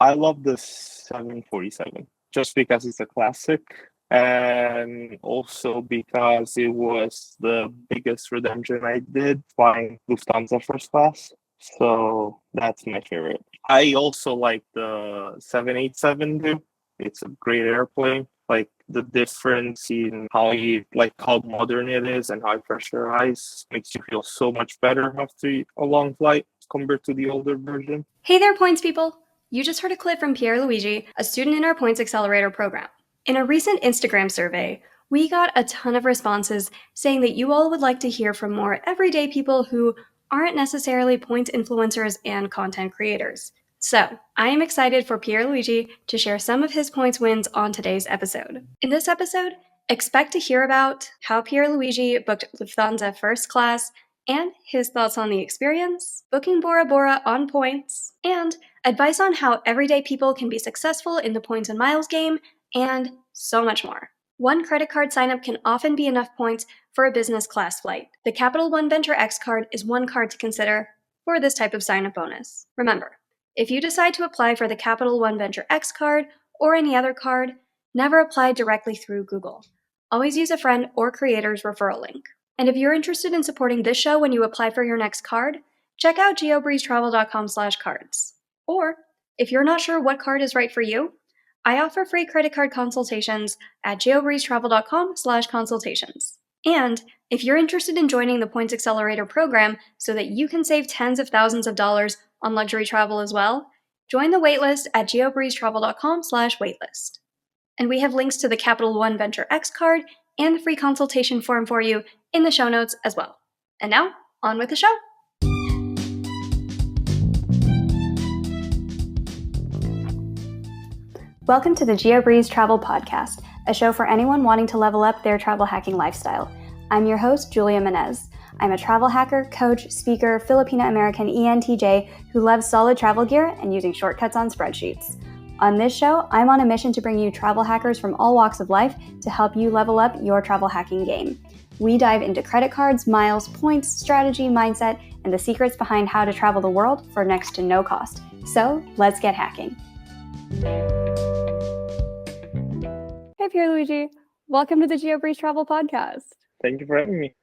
I love the 747 just because it's a classic, and also because it was the biggest redemption I did flying Lufthansa first class. So that's my favorite. I also like the 787 too. It's a great airplane. Like the difference in how modern it is and how pressurized makes you feel so much better after a long flight compared to the older version. Hey there, Points people! You just heard a clip from Pierluigi, a student in our Points Accelerator Program. In a recent Instagram survey, we got a ton of responses saying that you all would like to hear from more everyday people who aren't necessarily points influencers and content creators. So, I am excited for Pierluigi to share some of his points wins on today's episode. In this episode, expect to hear about how Pierluigi booked Lufthansa first class and his thoughts on the experience, booking Bora Bora on points, and advice on how everyday people can be successful in the points and miles game, and so much more. One credit card signup can often be enough points for a business class flight. The Capital One Venture X card is one card to consider for this type of signup bonus. Remember, if you decide to apply for the Capital One Venture X card or any other card, never apply directly through Google. Always use a friend or creator's referral link. And if you're interested in supporting this show when you apply for your next card, check out geobreezetravel.com/cards. Or, if you're not sure what card is right for you, I offer free credit card consultations at geobreezetravel.com/consultations. And if you're interested in joining the Points Accelerator program so that you can save tens of thousands of dollars on luxury travel as well, join the waitlist at geobreezetravel.com/waitlist. And we have links to the Capital One Venture X card and the free consultation form for you in the show notes as well. And now, on with the show. Welcome to the GeoBreeze Travel Podcast, a show for anyone wanting to level up their travel hacking lifestyle. I'm your host, Julia Menez. I'm a travel hacker, coach, speaker, Filipino-American ENTJ who loves solid travel gear and using shortcuts on spreadsheets. On this show, I'm on a mission to bring you travel hackers from all walks of life to help you level up your travel hacking game. We dive into credit cards, miles, points, strategy, mindset, and the secrets behind how to travel the world for next to no cost. So, let's get hacking. Hey Pierluigi, welcome to the GeoBreeze Travel Podcast. Thank you for having me.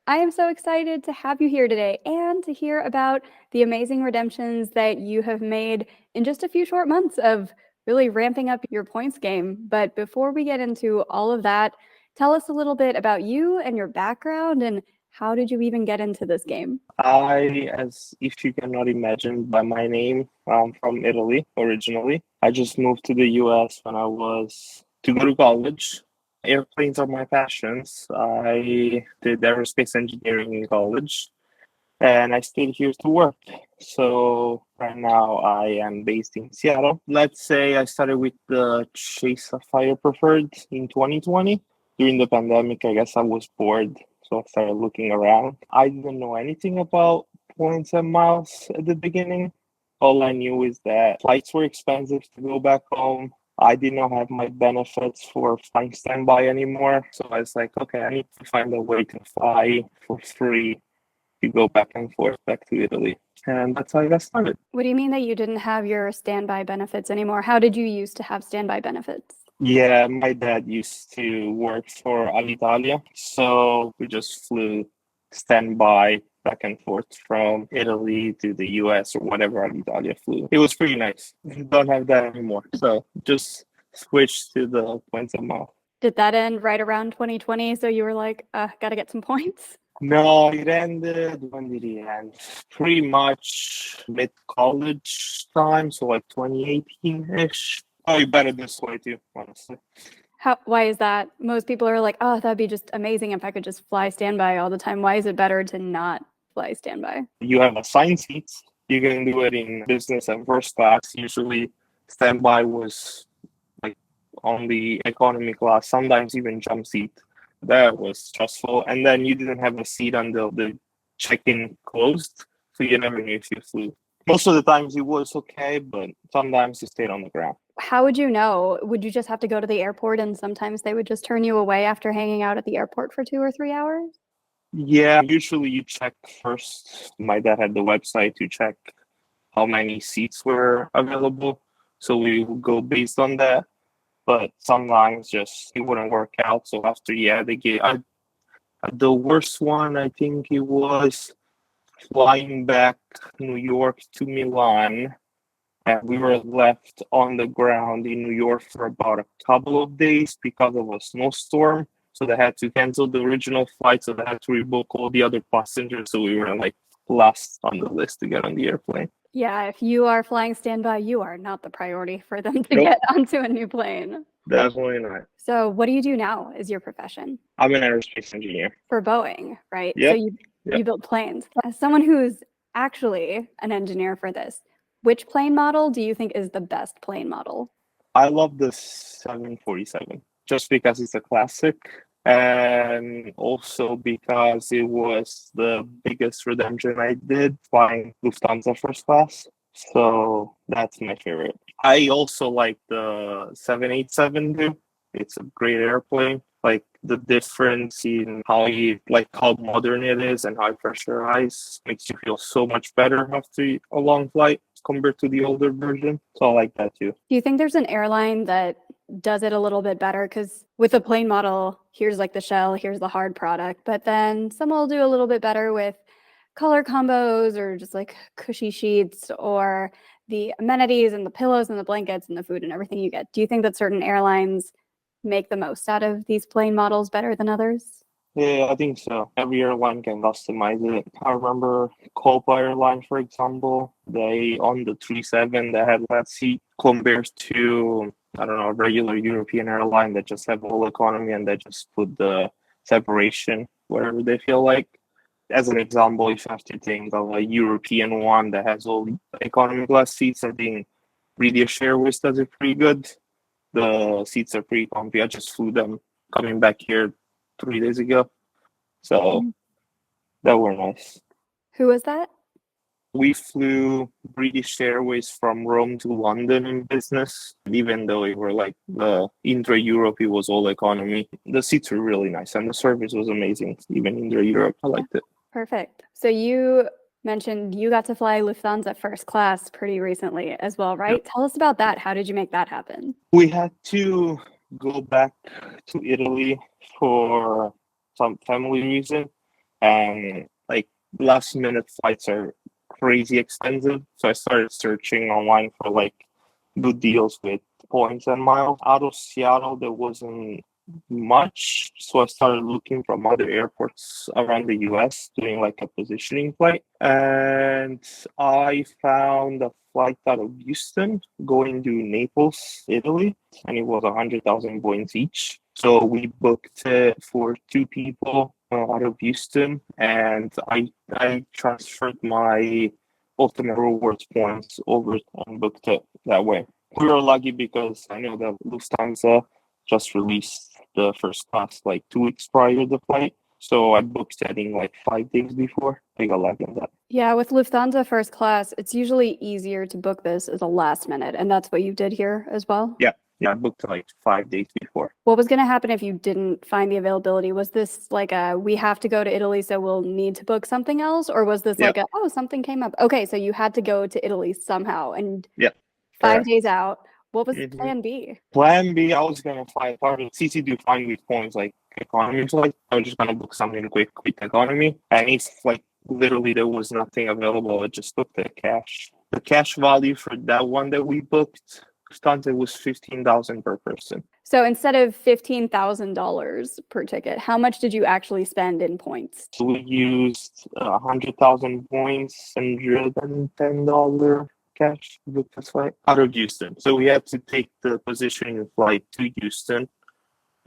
I am so excited to have you here today and to hear about the amazing redemptions that you have made in just a few short months of really ramping up your points game. But before we get into all of that, tell us a little bit about you and your background and how did you even get into this game? As if you cannot imagine by my name, I'm from Italy originally. I just moved to the US when I was to go to college. Airplanes are my passions. I did aerospace engineering in college and I stayed here to work. So right now I am based in Seattle. Let's say I started with the Chase Sapphire Preferred in 2020. During the pandemic, I guess I was bored, so I started looking around. I didn't know anything about points and miles at the beginning. All I knew is that flights were expensive to go back home. I did not have my benefits for flying standby anymore. So I was like, okay, I need to find a way to fly for free to go back and forth back to Italy. And that's how I got started. What do you mean that you didn't have your standby benefits anymore? How did you used to have standby benefits? Yeah, my dad used to work for Alitalia. So we just flew standby back and forth from Italy to the US or whatever Alitalia flew. It was pretty nice. Don't have that anymore. So just switched to the points and miles. Did that end right around 2020? So you were like, gotta get some points? No, it ended. When did it end? Pretty much mid-college time, so like 2018-ish. Probably better this way too, honestly. Why is that? Most people are like, oh, that'd be just amazing if I could just fly standby all the time. Why is it better to not fly standby? You have assigned seats. You can do it in business and first class. Usually standby was like on the economy class, sometimes even jump seat. That was stressful. And then you didn't have a seat until the check-in closed, so you never knew if you flew. Most of the times it was okay, but sometimes you stayed on the ground. How would you know? Would you just have to go to the airport and sometimes they would just turn you away after hanging out at the airport for 2 or 3 hours? Yeah, usually you check first. My dad had the website to check how many seats were available. So we would go based on that. But sometimes just it wouldn't work out. So after, the worst one, I think it was flying back New York to Milan, and we were left on the ground in New York for about a couple of days because of a snowstorm. So they had to cancel the original flight, so they had to rebook all the other passengers. So we were like last on the list to get on the airplane. Yeah, if you are flying standby, you are not the priority for them to Nope. get onto a new plane. Definitely not. So what do you do now as your profession? I'm an aerospace engineer. For Boeing, right? Yep. So you build planes. As someone who's actually an engineer for this, which plane model do you think is the best plane model? I love the 747 just because it's a classic, and also because it was the biggest redemption I did flying Lufthansa first class. So that's my favorite. I also like the 787 too. It's a great airplane. Like the difference in how modern it is and how pressurized makes you feel so much better after a long flight compared to the older version. So I like that too. Do you think there's an airline that does it a little bit better? Because with the plane model, here's like the shell, here's the hard product, but then some will do a little bit better with color combos or just like cushy sheets or the amenities and the pillows and the blankets and the food and everything you get. Do you think that certain airlines make the most out of these plane models better than others? Yeah, I think so. Every airline can customize it. I remember Copa Airline, for example, they on the 37 they had less seat compared to, I don't know, a regular European airline that just have all economy and they just put the separation wherever they feel like. As an example, if you have to think of a European one that has all economy class seats, I think British Airways does it pretty good. The seats are pretty comfy. I just flew them coming back here 3 days ago. So that were nice. Who was that? We flew British Airways from Rome to London in business, even though it were like the intra-Europe, it was all economy. The seats were really nice and the service was amazing, even intra-Europe. I liked it. Perfect. So you mentioned you got to fly Lufthansa first class pretty recently as well, right? Yep. Tell us about that. How did you make that happen? We had to go back to Italy for some family reason, and like last minute flights are crazy expensive. So I started searching online for like good deals with points and miles. Out of Seattle, there wasn't much, so I started looking from other airports around the US, doing like a positioning flight, and I found a flight out of Houston going to Naples, Italy, and it was 100,000 points each. So we booked it for two people out of Houston, and I transferred my Ultimate Rewards points over and booked it that way. We were lucky because I know that Lufthansa just released the first class like 2 weeks prior to the flight. So I booked it in like 5 days before. I got lucky on that. Yeah, with Lufthansa first class, it's usually easier to book this as a last minute, and that's what you did here as well? Yeah, I booked like 5 days before. What was going to happen if you didn't find the availability? Was this like we have to go to Italy, so we'll need to book something else? Or was this like something came up? Okay, so you had to go to Italy somehow and 5 days out. What was plan B? Plan B, I was going to fly part of CC do fine with points like economy flight. I was just going to book something quick with economy. And it's like literally there was nothing available. I just booked the cash. The cash value for that one that we booked, it was $15,000 per person. So instead of $15,000 per ticket, how much did you actually spend in points? So we used 100,000 points, $110 cash booked this flight out of Houston. So we had to take the positioning flight to Houston,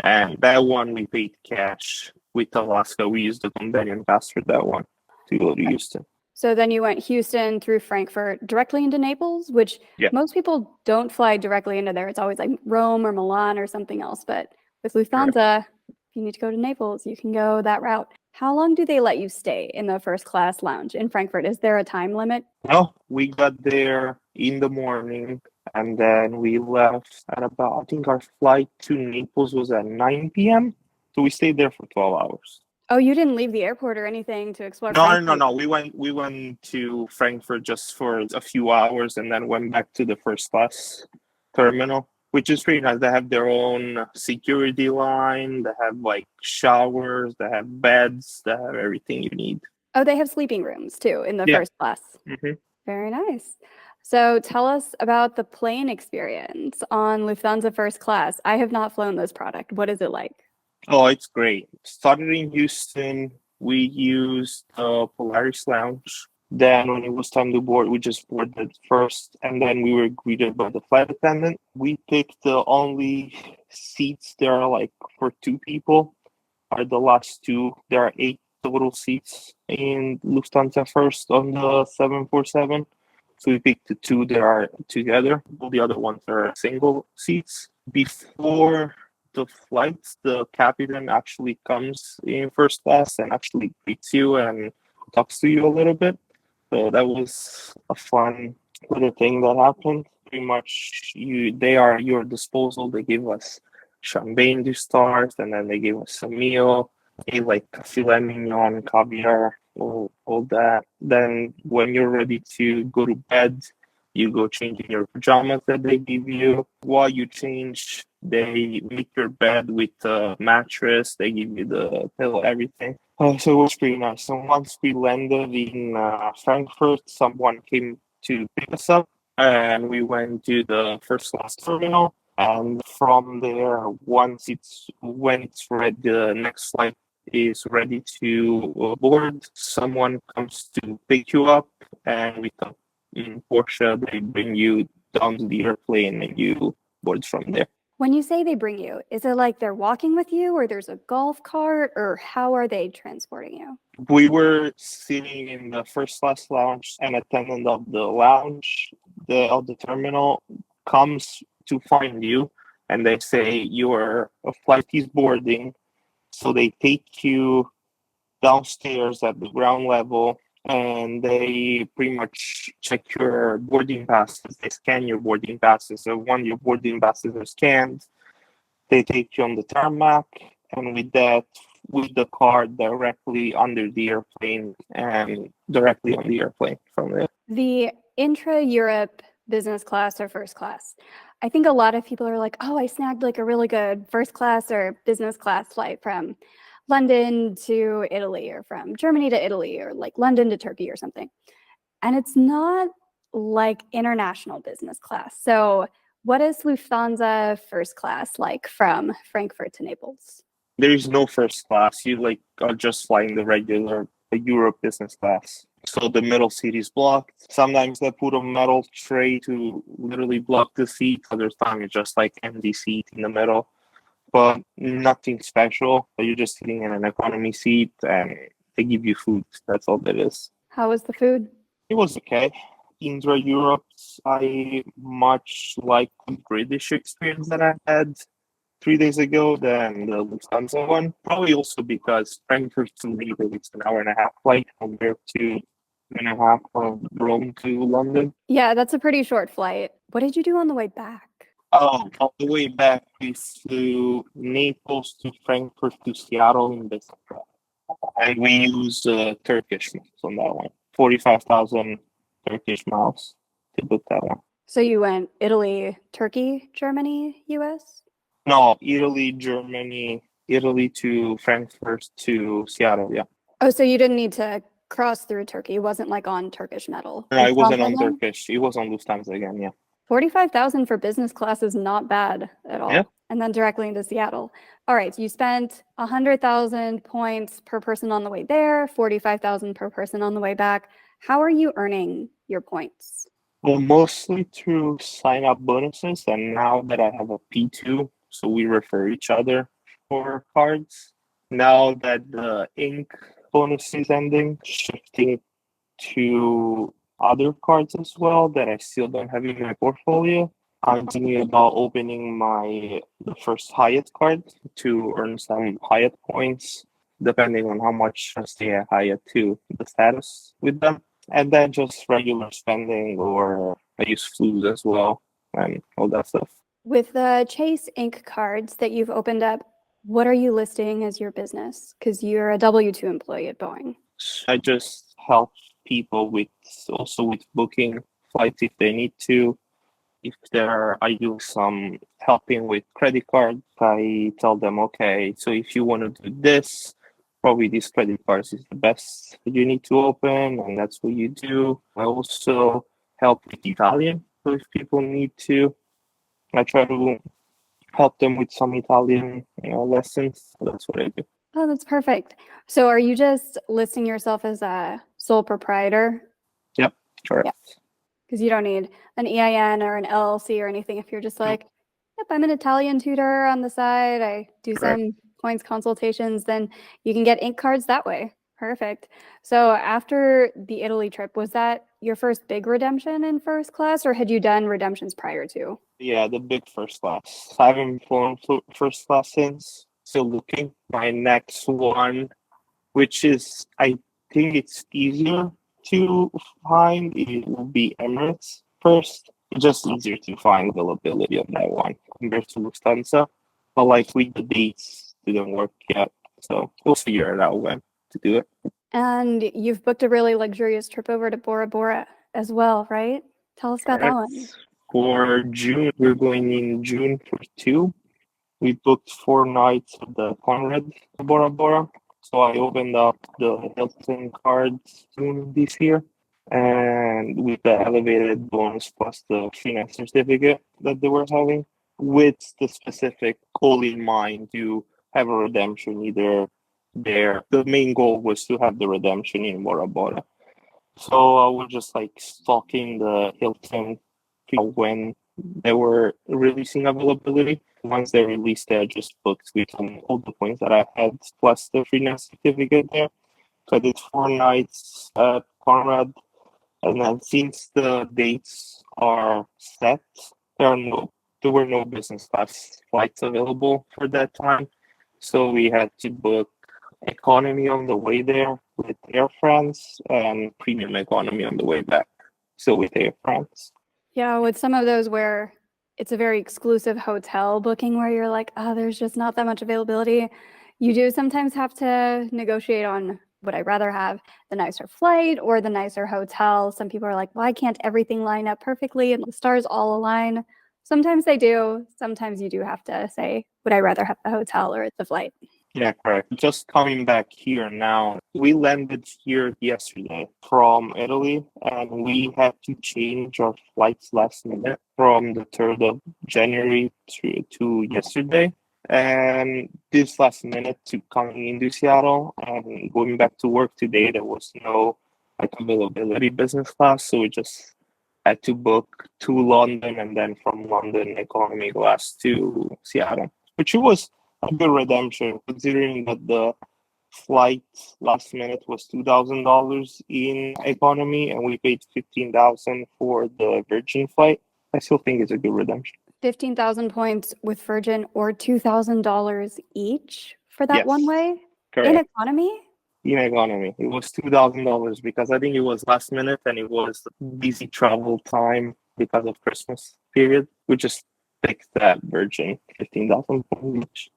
and that one we paid cash with Alaska. We used the companion pass for that one to go to Houston. So then you went Houston through Frankfurt directly into Naples, which most people don't fly directly into there. It's always like Rome or Milan or something else. But with Lufthansa, if you need to go to Naples, you can go that route. How long do they let you stay in the first class lounge in Frankfurt? Is there a time limit? No, we got there in the morning and then we left at about, I think our flight to Naples was at 9 p.m. So we stayed there for 12 hours. Oh, you didn't leave the airport or anything to explore? No. We went to Frankfurt just for a few hours and then went back to the first class terminal, which is pretty nice. They have their own security line. They have like showers. They have beds. They have everything you need. Oh, they have sleeping rooms too in the Yeah. first class. hmm Very nice. So tell us about the plane experience on Lufthansa First Class. I have not flown this product. What is it like? Oh, it's great. Started in Houston. We used Polaris Lounge. Then, when it was time to board, we just boarded first, and then we were greeted by the flight attendant. We picked the only seats there are like for two people. Are the last two. There are 8 total seats in Lufthansa First on the 747. So we picked the two that are together. All the other ones are single seats. Before the flight, the captain actually comes in first class and actually greets you and talks to you a little bit. So that was a fun little thing that happened. Pretty much, they are at your disposal. They give us champagne to start, and then they give us a meal, like filet mignon, caviar, all that. Then when you're ready to go to bed, you go change in your pajamas that they give you. While you change, they make your bed with a mattress. They give you the pillow, everything. So it was pretty nice. So once we landed in Frankfurt, someone came to pick us up, and we went to the first class terminal. And from there, when it's ready, the next flight is ready to board. Someone comes to pick you up, and in Porsche, they bring you down to the airplane, and you board from there. When you say they bring you, is it like they're walking with you or there's a golf cart or how are they transporting you? We were sitting in the first class lounge. An attendant of the lounge, of the terminal, comes to find you, and they say your flight is boarding. So they take you downstairs at the ground level, and they pretty much check your boarding passes. They scan your boarding passes. So when your boarding passes are scanned, they take you on the tarmac, and with the card directly under the airplane and directly on the airplane from there. The intra-Europe business class or first class. I think a lot of people are like, oh, I snagged like a really good first class or business class flight from London to Italy or from Germany to Italy or like London to Turkey or something. And it's not like international business class. So what is Lufthansa first class like from Frankfurt to Naples? There is no first class. You like are just flying the regular Europe business class. So the middle seat is blocked. Sometimes they put a metal tray to literally block the seat. Other times it's just like empty seat in the middle. But nothing special. You're just sitting in an economy seat, and they give you food. That's all it is. How was the food? It was okay. Intra Europe, I much like the British experience that I had 3 days ago than the Lufthansa one. Probably also because Frankfurt to Naples it's an hour and a half flight compared to 2.5 from Rome to London. Yeah, that's a pretty short flight. What did you do on the way back? Oh, on the way back we flew Naples to Frankfurt to Seattle in business class. And we used Turkish miles on that one. 45,000 Turkish miles to book that one. So you went Italy, Turkey, Germany, US? No, Italy to Frankfurt to Seattle, yeah. Oh, so you didn't need to cross through Turkey. It wasn't like on Turkish metal. No, it wasn't Lufthansa on then? Turkish. It was on Lufthansa again, yeah. 45,000 for business class is not bad at all. Yeah. And then directly into Seattle. All right, so you spent 100,000 points per person on the way there, 45,000 per person on the way back. How are you earning your points? Well, mostly through sign-up bonuses, and now that I have a P2, so we refer each other for cards. Now that the ink bonus is ending, shifting to other cards as well that I still don't have in my portfolio. I'm thinking about opening the first Hyatt card to earn some Hyatt points, depending on how much I stay at Hyatt to the status with them. And then just regular spending, or I use flus as well and all that stuff. With the Chase Ink cards that you've opened up, what are you listing as your business? Because you're a W-2 employee at Boeing. I just help people with booking flights if they need to. if I do some helping with credit card, I tell them, okay, so if you want to do this, probably this credit cards is the best you need to open, and that's what you do. I also help with Italian, so if people need to, I try to help them with some Italian, lessons. So that's what I do. Oh, that's perfect. So are you just listing yourself as a sole proprietor? Yep, correct. Yeah. Because you don't need an EIN or an LLC or anything. If you're just like, yep, I'm an Italian tutor on the side, I do Correct. some points consultations, then you can get ink cards that way. Perfect. So after the Italy trip, was that your first big redemption in first class, or had you done redemptions prior to? Yeah, the big first class. I haven't flown first class since. Still looking. My next one, which is, I think it's easier to find, it will be Emirates first. It's just easier to find availability of that one compared to Lufthansa. But like with the dates didn't work yet. So we'll figure it out when to do it. And you've booked a really luxurious trip over to Bora Bora as well, right? Tell us about that Correct. one. For June, we're going in June for 2. We booked 4 nights at the Conrad Bora Bora. So I opened up the Hilton cards soon this year, and with the elevated bonus plus the free night certificate that they were having, with the specific goal in mind to have a redemption either there. The main goal was to have the redemption in Bora Bora. So I was just like stalking the Hilton when they were releasing availability. Once they released it, I just booked with all the points that I had plus the free night certificate there. So I did 4 nights at Conrad, and then since the dates are set, there were no business class flights available for that time. So we had to book economy on the way there with Air France and premium economy on the way back. So with Air France. Yeah, with some of those where it's a very exclusive hotel booking where you're like, oh, there's just not that much availability. You do sometimes have to negotiate on would I rather have the nicer flight or the nicer hotel. Some people are like, why can't everything line up perfectly and the stars all align? Sometimes they do. Sometimes you do have to say, would I rather have the hotel or the flight? Yeah, correct. Just coming back here now, we landed here yesterday from Italy, and we had to change our flights last minute from the 3rd of January to yesterday. And this last minute to coming into Seattle and going back to work today, there was no like availability business class, so we just had to book to London and then from London economy class to Seattle, which was a good redemption considering that the flight last minute was $2,000 in economy and we paid 15,000 for the Virgin flight. I still think it's a good redemption. 15,000 points with Virgin or $2,000 each for that Yes, one way correct. in economy? In economy, it was $2,000 because I think it was last minute and it was busy travel time because of Christmas period. We just picked that Virgin 15,000 points each.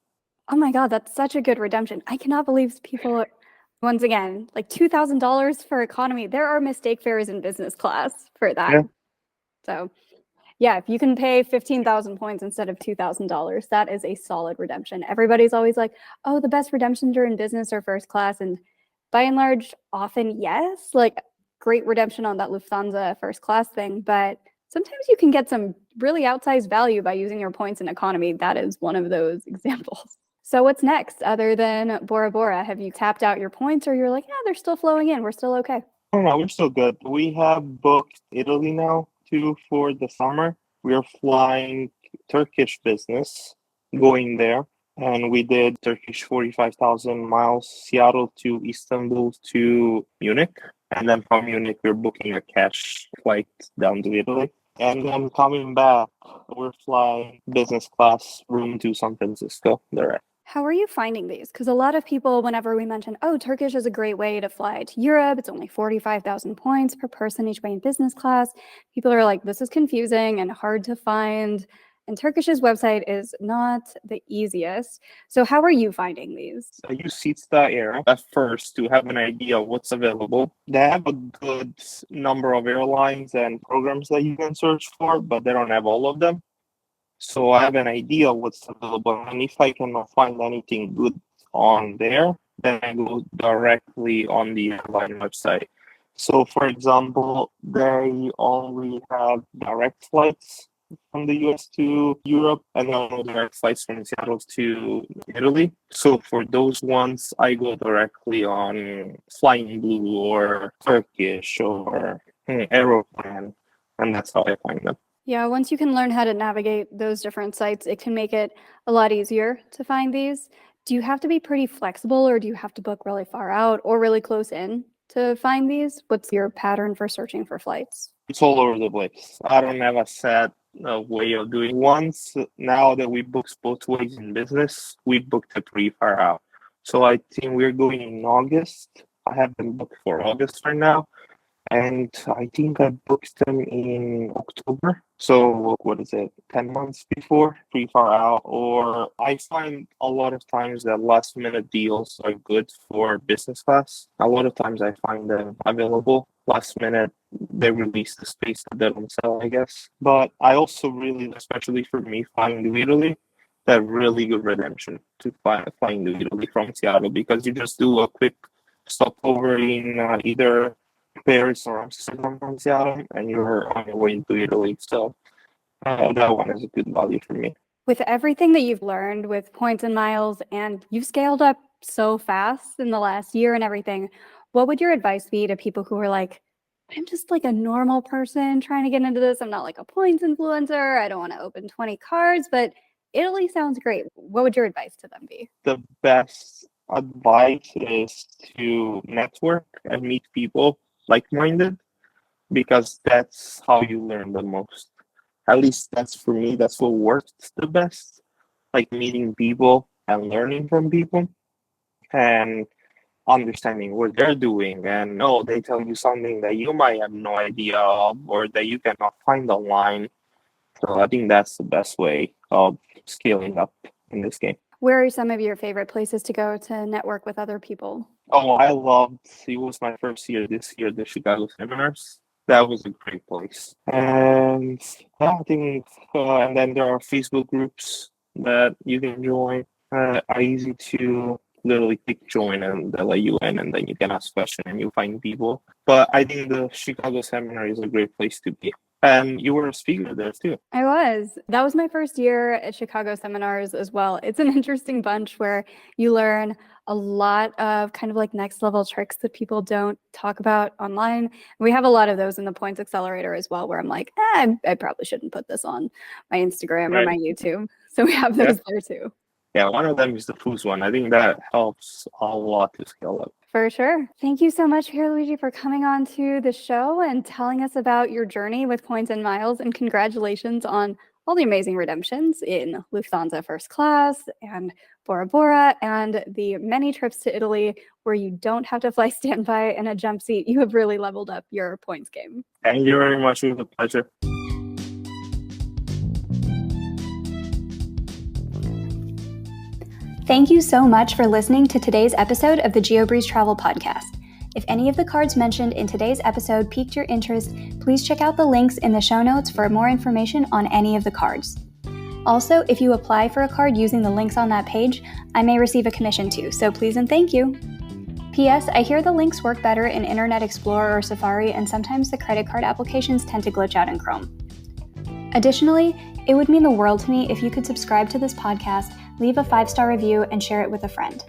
Oh my God, that's such a good redemption. I cannot believe people, once again, like $2,000 for economy. There are mistake fares in business class for that. Yeah. So yeah, if you can pay 15,000 points instead of $2,000, that is a solid redemption. Everybody's always like, oh, the best redemptions are in business or first class. And by and large, often, yes, like great redemption on that Lufthansa first class thing. But sometimes you can get some really outsized value by using your points in economy. That is one of those examples. So what's next other than Bora Bora? Have you tapped out your points or you're like, yeah, they're still flowing in. We're still okay. Oh no, we're still good. We have booked Italy now too for the summer. We are flying Turkish business going there. And we did Turkish 45,000 miles, Seattle to Istanbul to Munich. And then from Munich, we're booking a cash flight down to Italy. And then coming back, we're flying business class room to San Francisco direct. How are you finding these? Because a lot of people, whenever we mention, oh, Turkish is a great way to fly to Europe, it's only 45,000 points per person each way in business class. People are like, this is confusing and hard to find. and Turkish's website is not the easiest. So how are you finding these? I use Seats.air at first to have an idea of what's available. They have a good number of airlines and programs that you can search for, but they don't have all of them. So I have an idea of what's available. And if I cannot find anything good on there, then I go directly on the airline website. So, for example, they only have direct flights from the US to Europe and no direct flights from Seattle to Italy. So for those ones, I go directly on Flying Blue or Turkish or Aeroplan, and that's how I find them. Yeah, once you can learn how to navigate those different sites, it can make it a lot easier to find these. Do you have to be pretty flexible, or do you have to book really far out or really close in to find these? What's your pattern for searching for flights? It's all over the place. I don't have a set way of doing. Once now that we booked both ways in business, we booked it pretty far out. So I think we're going in August. I have them booked for August right now. And I think I booked them in October. So what is it, 10 months before, pretty far out. Or I find a lot of times that last minute deals are good for business class. A lot of times I find them available last minute. They release the space that they don't sell, I guess. But I also really, especially for me, flying to Italy, that really good redemption to flying to Italy from Seattle, because you just do a quick stopover in either Paris or Amsterdam from Seattle, and you're on your way to Italy. So that one is a good value for me. With everything that you've learned with points and miles, and you've scaled up so fast in the last year and everything, what would your advice be to people who are like, I'm just like a normal person trying to get into this. I'm not like a points influencer. I don't want to open 20 cards, but Italy sounds great. What would your advice to them be? The best advice is to network and meet people like-minded, because that's how you learn the most. At least that's for me, that's what works the best, like meeting people and learning from people and understanding what they're doing. And they tell you something that you might have no idea of or that you cannot find online. So I think that's the best way of scaling up in this game. Where are some of your favorite places to go to network with other people? Oh, I loved, it was my first year this year, the Chicago seminars. That was a great place. And yeah, I think, and then there are Facebook groups that you can join. Are easy to literally click join and they'll let you in, and then you can ask questions and you find people. But I think the Chicago seminar is a great place to be. And you were a speaker there too. I was. That was my first year at Chicago seminars as well. It's an interesting bunch where you learn a lot of kind of like next level tricks that people don't talk about online. We have a lot of those in the Points Accelerator as well, where I'm like, I probably shouldn't put this on my Instagram or my YouTube. So we have those there too. Yeah, one of them is the food one. I think that helps a lot to scale up. For sure. Thank you so much, Pierluigi, for coming on to the show and telling us about your journey with points and miles. And congratulations on all the amazing redemptions in Lufthansa first class and Bora Bora and the many trips to Italy where you don't have to fly standby in a jump seat. You have really leveled up your points game. Thank you very much. It was a pleasure. Thank you so much for listening to today's episode of the GeoBreeze Travel Podcast. If any of the cards mentioned in today's episode piqued your interest, please check out the links in the show notes for more information on any of the cards. Also, if you apply for a card using the links on that page, I may receive a commission too, so please and thank you. P.S. I hear the links work better in Internet Explorer or Safari, and sometimes the credit card applications tend to glitch out in Chrome. Additionally, it would mean the world to me if you could subscribe to this podcast, leave a 5-star review, and share it with a friend.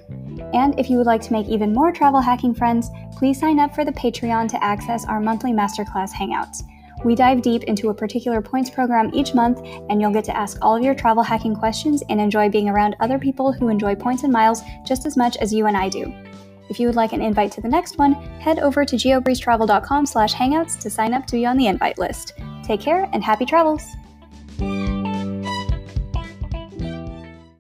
And if you would like to make even more travel hacking friends, please sign up for the Patreon to access our monthly masterclass hangouts. We dive deep into a particular points program each month, and you'll get to ask all of your travel hacking questions and enjoy being around other people who enjoy points and miles just as much as you and I do. If you would like an invite to the next one, head over to geobreezetravel.com/hangouts to sign up to be on the invite list. Take care and happy travels!